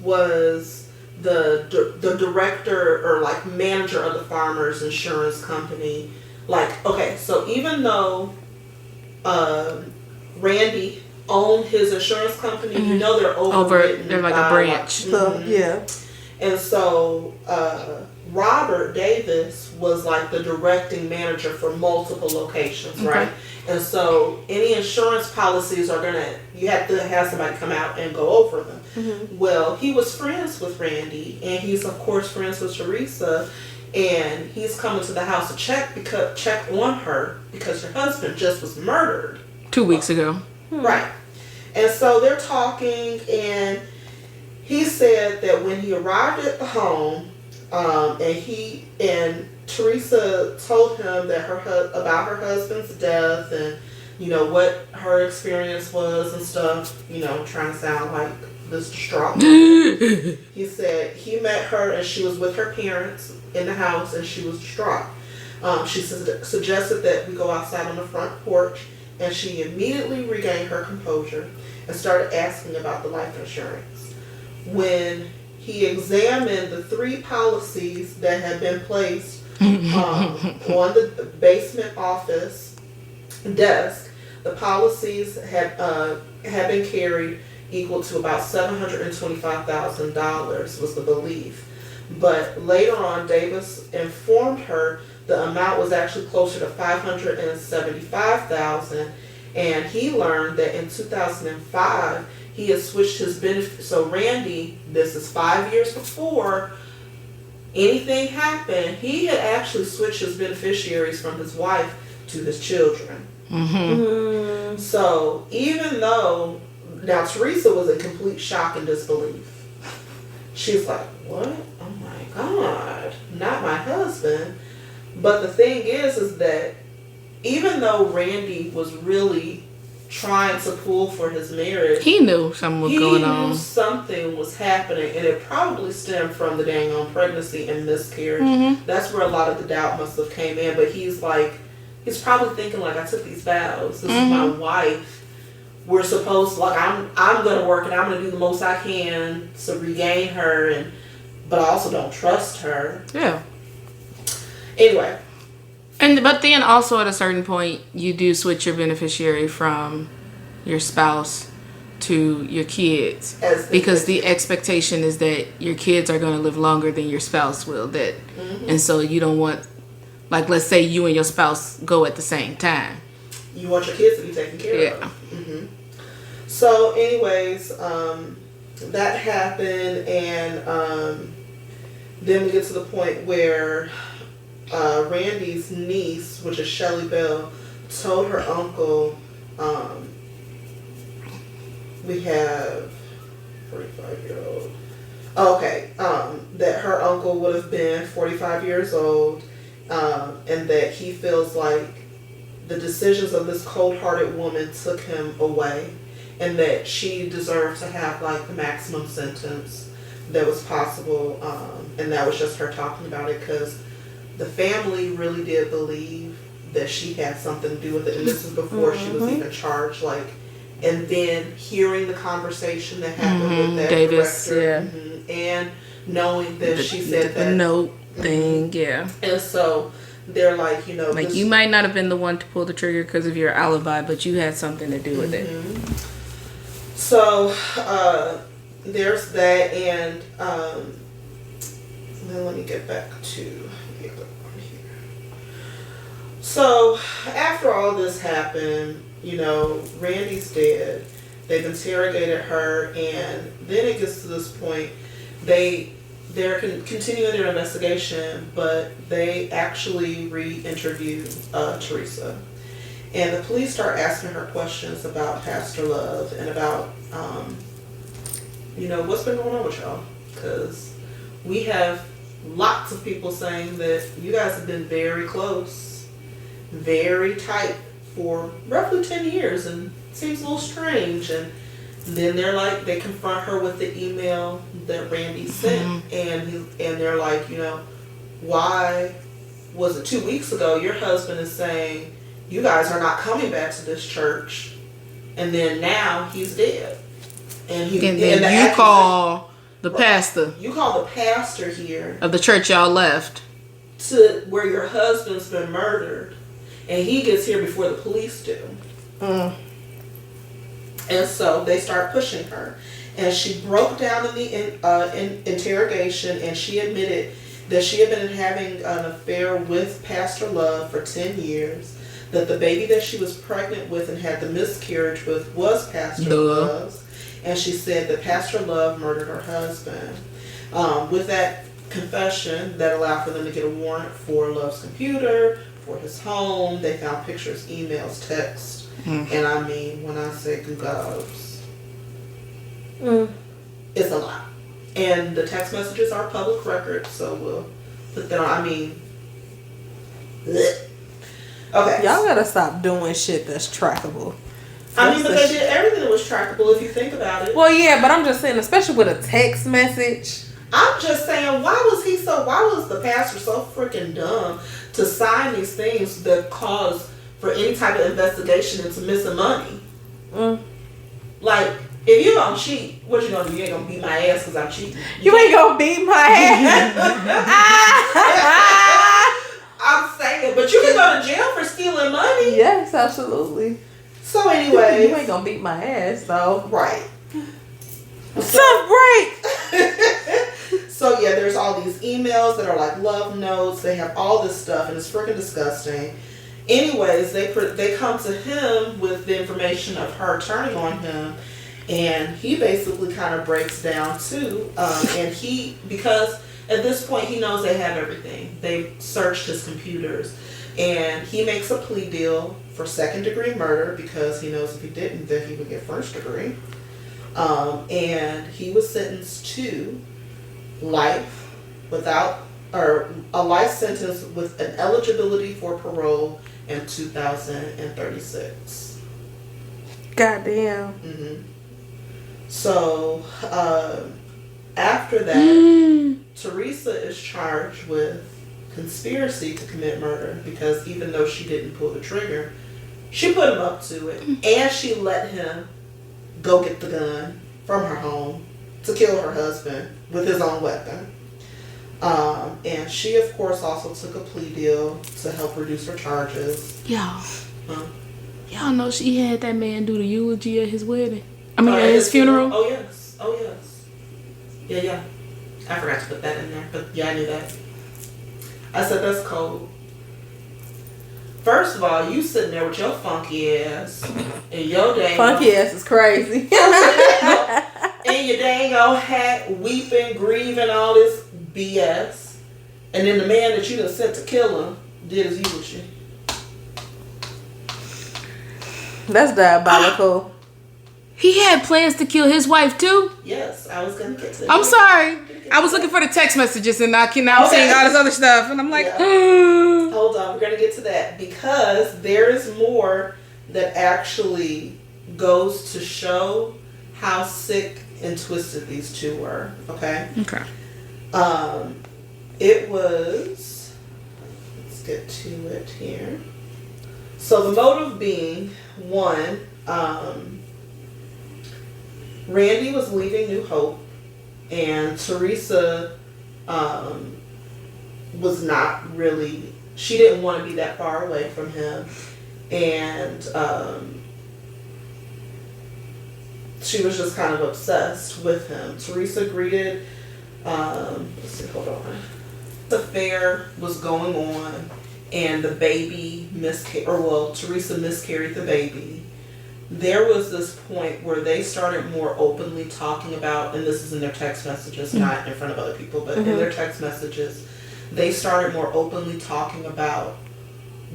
was the director or like manager of the Farmers Insurance Company. Like, okay, so even though Randy owned his insurance company, you know they're overwritten. They're like a branch. Yeah. And so Robert Davis was like the directing manager for multiple locations, right? And so any insurance policies you have to have somebody come out and go over them. Well, he was friends with Randy, and he's of course friends with Teresa, and he's coming to the house to check on her because her husband just was murdered 2 weeks ago. Right. And so they're talking, and he said that when he arrived at the home, and Teresa told him that about her husband's death and what her experience was and stuff, trying to sound like this distraught woman. He said he met her and she was with her parents in the house and she was distraught. She suggested that we go outside on the front porch, and she immediately regained her composure and started asking about the life insurance. When he examined the 3 policies that had been placed On the basement office desk, the policies had been carried equal to about $725,000 was the belief. But later on, Davis informed her the amount was actually closer to $575,000, and he learned that in 2005 he had switched his benefit. So Randy, this is 5 years before anything happened, he had actually switched his beneficiaries from his wife to his children. Mm-hmm. So even though, now Teresa was in complete shock and disbelief. She's like, what? Oh my God, not my husband. But the thing is that even though Randy was really trying to pull for his marriage, he knew something was going on. He knew something was happening, and it probably stemmed from the dang on pregnancy and miscarriage. Mm-hmm. That's where a lot of the doubt must have came in. But he's probably thinking like, I took these vows. This is my wife. We're supposed to, like, I'm gonna work and I'm gonna do the most I can to regain her, but I also don't trust her. Yeah. Anyway. But then also at a certain point, you do switch your beneficiary from your spouse to your kids, because the expectation is that your kids are going to live longer than your spouse will. And so you don't want, like, let's say you and your spouse go at the same time. You want your kids to be taken care of. Mm-hmm. So, anyways, that happened, and then we get to the point where Randy's niece, which is Shelley Bell, told her uncle, we have 45-year-old. Okay, that her uncle would have been 45 years old, and that he feels like the decisions of this cold-hearted woman took him away, and that she deserved to have like the maximum sentence that was possible, and that was just her talking about it, because the family really did believe that she had something to do with it, and this is before she was even charged. Like, and then hearing the conversation that happened with that Davis, director, and knowing that she said that the note thing, and so they're like, like, you might not have been the one to pull the trigger because of your alibi, but you had something to do with it. So there's that, and then let me get back to the other one here. So after all this happened, Randy's dead. They've interrogated her, and then it gets to this point. They're continuing their investigation, but they actually re-interview Teresa. And the police start asking her questions about Pastor Love and about, what's been going on with y'all. Because we have lots of people saying that you guys have been very close, very tight for roughly 10 years, and it seems a little strange. And then they confront her with the email that Randy sent, and they're like, why was it 2 weeks ago your husband is saying you guys are not coming back to this church, and then now he's dead, and then you call the pastor. You call the pastor here of the church y'all left to where your husband's been murdered, and he gets here before the police do. And so they start pushing her, and she broke down in the interrogation, and she admitted that she had been having an affair with Pastor Love for 10 years, that the baby that she was pregnant with and had the miscarriage with was Pastor Love's, and she said that Pastor Love murdered her husband. With that confession, that allowed for them to get a warrant for Love's computer, for his home. They found pictures, emails, texts. And I mean, when I say goobs, it's a lot. And the text messages are public record, so we'll put that on. I mean, bleh. Okay. Y'all gotta stop doing shit that's trackable. I mean, but they did everything that was trackable if you think about it. Well, yeah, but I'm just saying, especially with a text message. I'm just saying, why was the pastor so freaking dumb to sign these things that cause for any type of investigation into missing money? Like, if you gonna cheat, what you gonna do? You ain't gonna beat my ass because I'm cheating. You ain't gonna beat my ass. I'm saying, but you can go to jail for stealing money. Yes, absolutely. So anyway, You ain't gonna beat my ass though. right. Tough break. So yeah, there's all these emails that are like love notes. They have all this stuff, and it's freaking disgusting. Anyways, they come to him with the information of her turning on him, and he basically kind of breaks down too. And because at this point he knows they have everything. They searched his computers, and he makes a plea deal for 2nd-degree murder because he knows if he didn't, then he would get 1st-degree. And he was sentenced to life or a life sentence with an eligibility for parole in 2036. Goddamn. Mm-hmm. So after that, Teresa is charged with conspiracy to commit murder because even though she didn't pull the trigger, she put him up to it, and she let him go get the gun from her home to kill her husband with his own weapon. And she, of course, also took a plea deal to help reduce her charges. Y'all know she had that man do the eulogy at his wedding. At his funeral. Oh yes. Yeah. I forgot to put that in there, but yeah, I knew that. I said that's cold. First of all, you sitting there with your funky ass and your dang Funky ass is crazy. and your dang old hat, weeping, grieving, all this BS, and then the man that you done sent to kill him did his eulogy. That's diabolical. He had plans to kill his wife too? Yes, I was gonna get to that. I'm sorry. I was looking for the text messages and I'm seeing all this other stuff and I'm like, Hold on, we're gonna get to that because there is more that actually goes to show how sick and twisted these two were. Okay. Okay. It was. Let's get to it here. So the motive being one. Randy was leaving New Hope, and Teresa was not really, she didn't want to be that far away from him, and she was just kind of obsessed with him. Teresa greeted, let's see, hold on. The affair was going on, and the baby Teresa miscarried the baby. There was this point where they started more openly talking about, and this is in their text messages, not in front of other people, but in their text messages, they started more openly talking about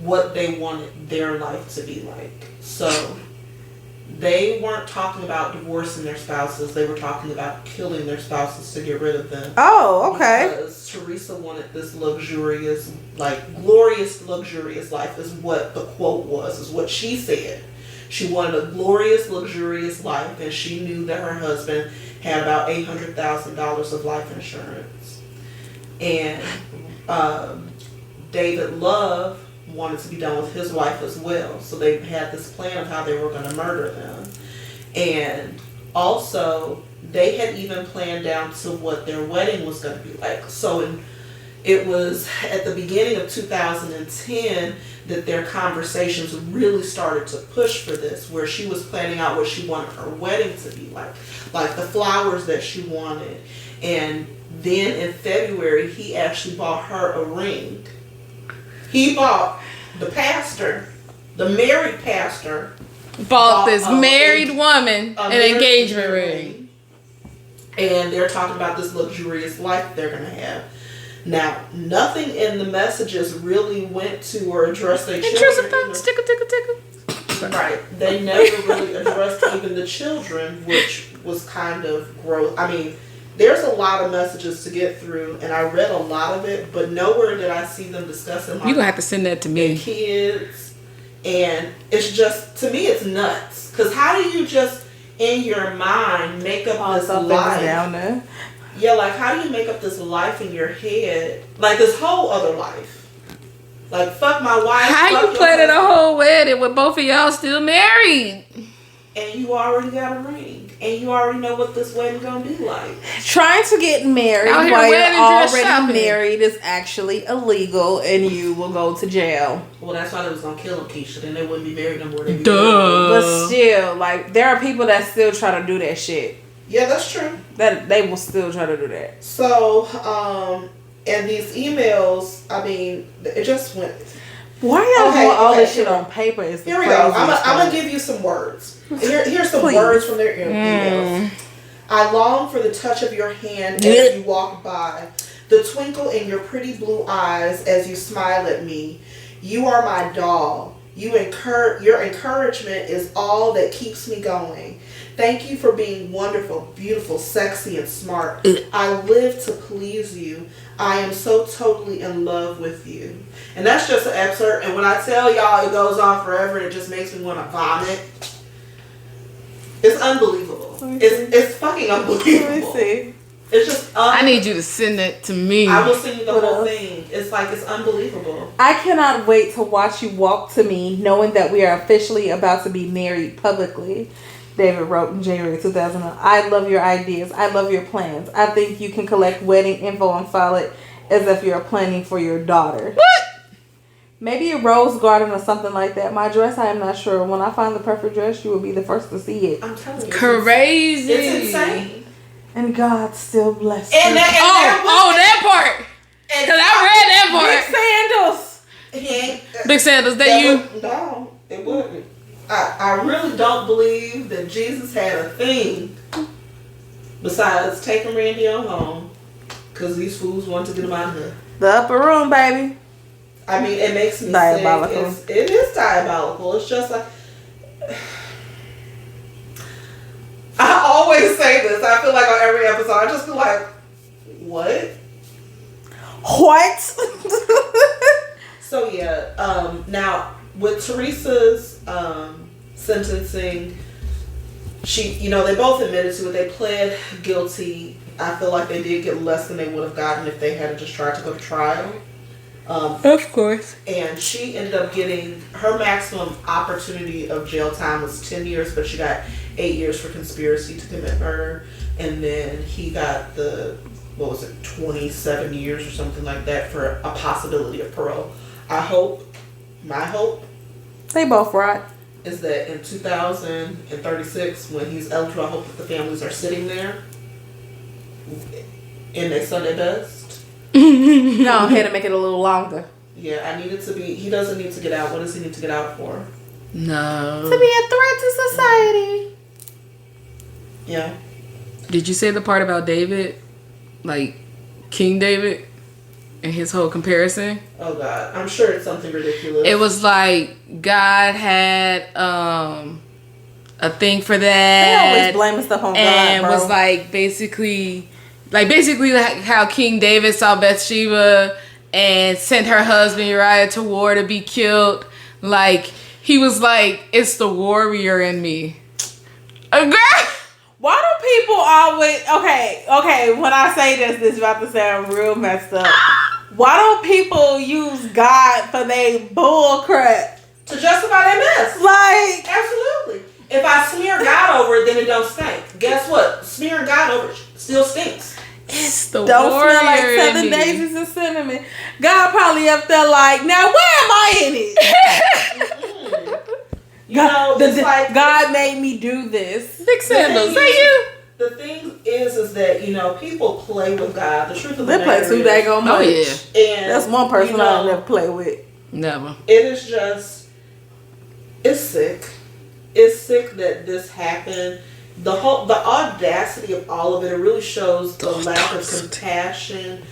what they wanted their life to be like. So they weren't talking about divorcing their spouses, they were talking about killing their spouses to get rid of them. Oh, okay. Because Teresa wanted this luxurious, glorious, luxurious life is what the quote was, is what she said. She wanted a glorious, luxurious life, and she knew that her husband had about $800,000 of life insurance. And David Love wanted to be done with his wife as well. So they had this plan of how they were going to murder them. And also, they had even planned down to what their wedding was going to be like. So it was at the beginning of 2010 that their conversations really started to push for this, where she was planning out what she wanted her wedding to be like the flowers that she wanted. And then in February, he actually bought her a ring. He bought the married pastor, bought this married woman an engagement ring. And they're talking about this luxurious life they're going to have. Now, nothing in the messages really went to or addressed their children. Tickle. Right. They never really addressed even the children, which was kind of gross. I mean, there's a lot of messages to get through, and I read a lot of it, but nowhere did I see them discussing You're going to have to send that to me. Kids. And it's just, to me, it's nuts. Because how do you just, in your mind, make up this life? Down there. Yeah, how do you make up this life in your head? This whole other life. Fuck my wife. How you planning a whole wedding with both of y'all still married? And you already got a ring. and you already know what this wedding gonna be like. Trying to get married Out here while you're wedding dress already shopping. married is actually illegal, and you will go to jail. Well, that's why they was gonna kill him, Keisha. Then they wouldn't be married no more. They'd be Duh. married. But still, like, there are people that still try to do that shit. Yeah, that's true. That they will still try to do that. So, and these emails, I mean, it just went. Why y'all Okay, doing all okay, this shit here- on paper? Is the Here we go. craziest I'm gonna thing. give you some words. Here's some Please. words from their emails. I long for the touch of your hand as you walk by, the twinkle in your pretty blue eyes as you smile at me. You are my doll. Your encouragement is all that keeps me going. Thank you for being wonderful, beautiful, sexy, and smart. I live to please you. I am so totally in love with you. And that's just an excerpt. And when I tell y'all it goes on forever, it just makes me want to vomit. It's unbelievable. It's fucking unbelievable. Let me see. It's just I need you to send it to me. I will send you the What whole else? thing. It's like, it's unbelievable. I cannot wait to watch you walk to me, knowing that we are officially about to be married publicly. David wrote in January 2009. I love your ideas. I love your plans. I think you can collect wedding info and file it as if you're planning for your daughter. What? Maybe a rose garden or something like that. My dress, I am not sure. When I find the perfect dress, you will be the first to see it. I'm telling you. Crazy. It's insane. And God still bless And you. That part. Because I read that part. Sandals. He ain't. Big Sandals, that you? No, it wouldn't. I really don't believe that Jesus had a thing besides taking Randy on home because these fools want to get him out of here. The upper room, baby. I mean, it makes me Diabolical. sick. It is diabolical. It's just like, I always say this. I feel like on every episode, I just feel like, what? What? So yeah, now with Teresa's sentencing, they both admitted to it. They pled guilty. I feel like they did get less than they would have gotten if they had just tried to go to trial. Of course. And she ended up getting, her maximum opportunity of jail time was 10 years, but she got 8 years for conspiracy to commit murder. And then he got 27 years or something like that for a possibility of parole. My hope They both right. is that in 2036, when he's eligible, I hope that the families are sitting there in their Sunday best. No, I had to make it a little longer. Yeah, I need it to be, he doesn't need to get out. What does he need to get out for? No. To be a threat to society. Yeah. Did you say the part about David? Like, King David? And his whole comparison? Oh God, I'm sure it's something ridiculous. It was like God had a thing for They that. always blaming stuff on And God, bro. was like basically like how King David saw Bathsheba and sent her husband Uriah to war to be killed. Like, he was like, it's the warrior in me. A girl. Why do people always okay, when I say this is about to sound real messed up. Why don't people use God for their bull crap? to justify their mess. Like, Absolutely. If I smear God over it, then it don't stink. Guess what? Smearing God over it still stinks. It's the don't warrior smell like in seven me. daisies and cinnamon. God probably up there like, now where am I in it? You know, it's like God made me do this. Big Sandals, thing say is- you. the thing is that people play with God. The truth of the They play matter too is, daggone much. Oh yeah. and That's one person you know, I'll never play with. Never. It is just, it's sick. It's sick that this happened. The audacity of all of it really shows the lack of compassion.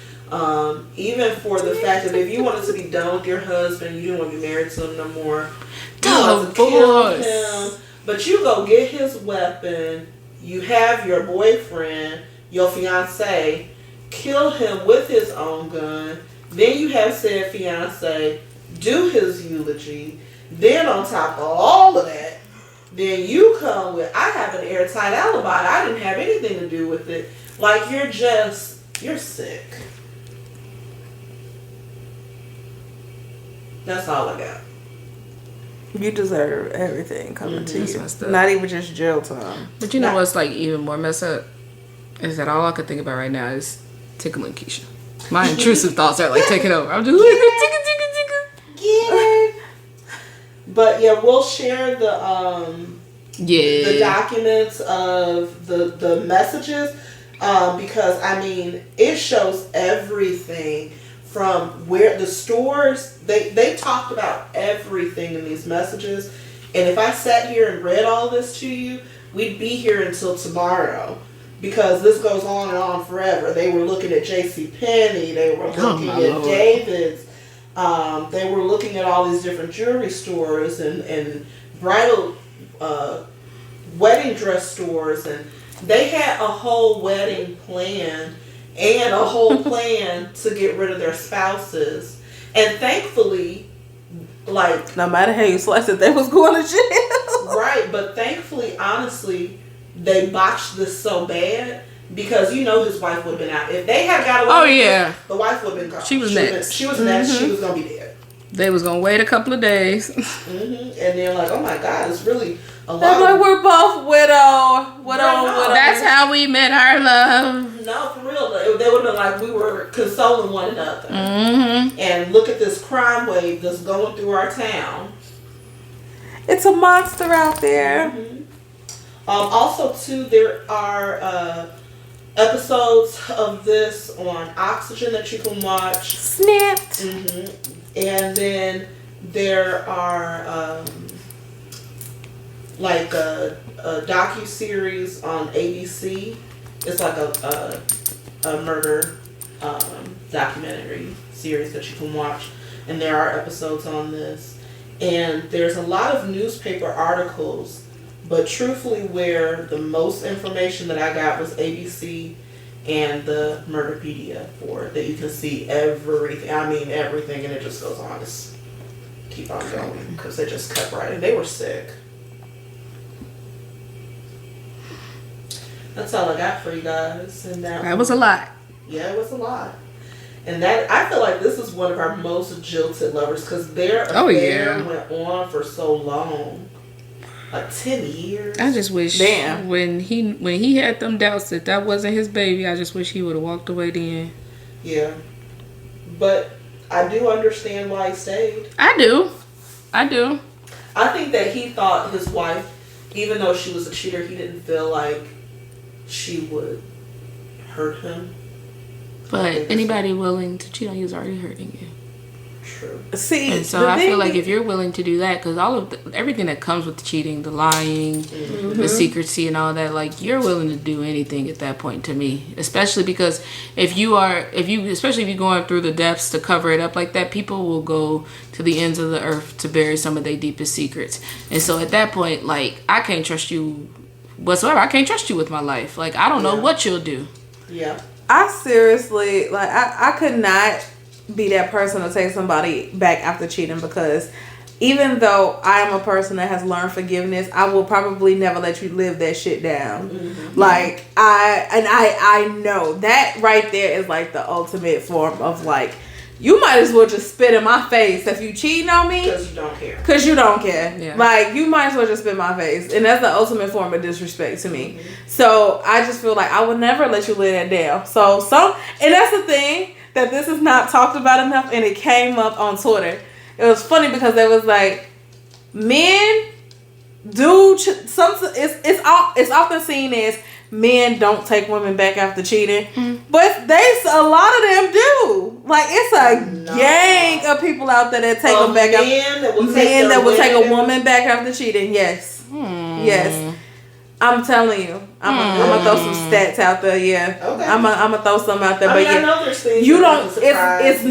Even for the fact that if you wanted to be done with your husband, you didn't want to be married to him no more. You wanted to kill him, but you go get his weapon. You have your boyfriend, your fiance, kill him with his own gun. Then you have said fiance do his eulogy. Then on top of all of that, then you come with, I have an airtight alibi. I didn't have anything to do with it. Like, you're sick. That's all I got. You deserve everything coming to That's you. messed up. Not even just jail time. But you know what's like even more messed up is that all I could think about right now is tickling Keisha. My intrusive thoughts are like taking over. I'm just like Get it. But yeah, we'll share the documents of the messages because I mean it shows everything from where the stores they talked about everything in these messages, and if I sat here and read all this to you, we'd be here until tomorrow because this goes on and on forever. They were looking at JCPenney, they were looking at Lord. David's, they were looking at all these different jewelry stores and bridal wedding dress stores, and they had a whole wedding plan and a whole plan to get rid of their spouses. And thankfully, like, No matter how you slice it, they was going to jail. right, but thankfully, honestly, they botched this so bad because you know his wife would have been out. If they had got away Oh, with yeah. this, the wife would have been gone. She was next. She was next. She was going to be dead. They was gonna wait a couple of days. And they're like, oh my God, it's really a lot. They're like, we're both widow. That's how we met our love. No, for real. They would have been like, we were consoling one another. Mm-hmm. And look at this crime wave that's going through our town. It's a monster out there. Also, too, there are episodes of this on Oxygen that you can watch. Snapped. And then there are like a docu-series on ABC. It's like a murder documentary series that you can watch. And there are episodes on this. And there's a lot of newspaper articles, but truthfully where the most information that I got was ABC and the Murderpedia for it, that you can see everything. I mean everything, and it just goes on. Just keep on going because they just kept writing. They were sick. That's all I got for you guys. And That was a lot. Yeah, it was a lot. And that I feel like this is one of our most jilted lovers because their affair went on for so long. Like 10 years. I just wish when he had them doubts that wasn't his baby, I just wish he would have walked away then. Yeah. But I do understand why he stayed. I do. I think that he thought his wife, even though she was a cheater, he didn't feel like she would hurt him. But anybody willing to cheat on you is already hurting you. True. See, and so I feel like if you're willing to do that, because all of everything that comes with the cheating, the lying, the secrecy, and all that, like you're willing to do anything at that point. To me, especially because especially if you're going through the depths to cover it up like that, people will go to the ends of the earth to bury some of their deepest secrets. And so at that point, like I can't trust you whatsoever. I can't trust you with my life. Like I don't know what you'll do. Yeah. I seriously, like, I could not be that person to take somebody back after cheating, because even though I am a person that has learned forgiveness, I will probably never let you live that shit down. Like, I know that right there is like the ultimate form of like, you might as well just spit in my face if you cheating on me. Because you don't care. Because you don't care. Yeah. Like, you might as well just spit in my face. And that's the ultimate form of disrespect to me. So, I just feel like I would never let you lay that down. And that's the thing, that this is not talked about enough, and it came up on Twitter. It was funny because they was like, men do, it's often seen as men don't take women back after cheating, but a lot of them do. Like, it's a gang of people out there that take them back. Men that will take a woman back after cheating. Yes, yes. I'm telling you, I'm gonna throw some stats out there. Yeah, okay. I'm gonna throw some out there. But I know there's things you don't. It's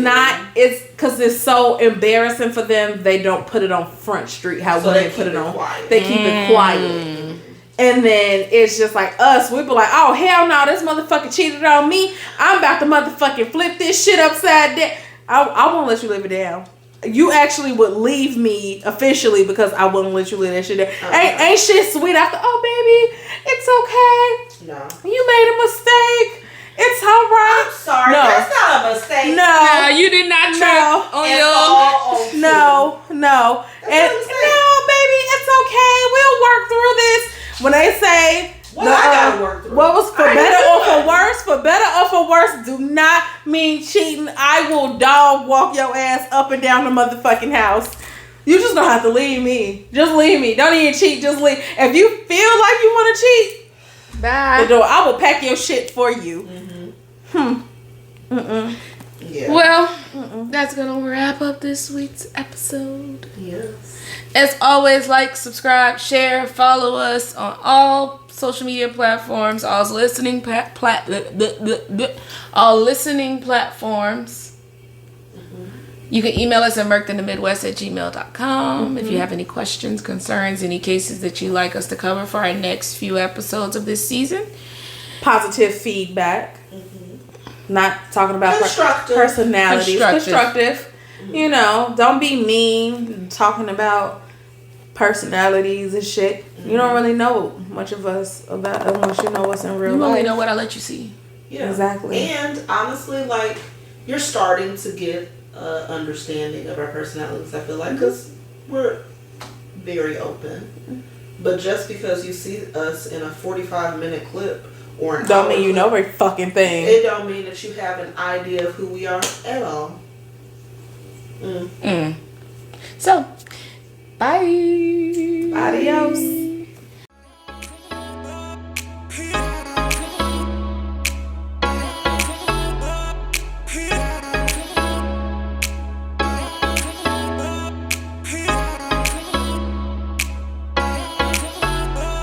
because it's so embarrassing for them. They don't put it on Front Street how women put it on. Quiet. They keep it quiet. And then it's just like us. We be like, oh hell no, this motherfucker cheated on me. I'm about to motherfucking flip this shit upside down. I won't let you live it down. You actually would leave me officially because I wouldn't let you live that shit down. Ain't shit sweet after, oh baby, it's okay. No. You made a mistake. It's alright. I'm sorry. No. That's not a mistake. No. You did not trip on your No. And no, of this? When they say, What I gotta work through. what was for better or for worse? For better or for worse do not mean cheating. I will dog walk your ass up and down the motherfucking house. You just gonna have to leave me. Just leave me. Don't even cheat. Just leave. If you feel like you want to cheat, Bye. the door. I will pack your shit for you. Yeah. Well, that's gonna wrap up this week's episode. Yes. As always, like, subscribe, share, follow us on all social media platforms, all listening platforms. You can email us at murkthinthemidwest@gmail.com if you have any questions, concerns, any cases that you'd like us to cover for our next few episodes of this season. Positive feedback. Not talking about Constructive. personalities. Constructive. You know, don't be mean talking about personalities and shit. You don't really know much of us about unless you know us in real You life. only know what I let you see. Yeah. Exactly. And honestly, like, you're starting to get understanding of our personalities, I feel like, because we're very open. But just because you see us in a 45-minute clip or an Don't hour mean you clip, know every fucking thing. it don't mean that you have an idea of who we are at all. So, bye. Adios.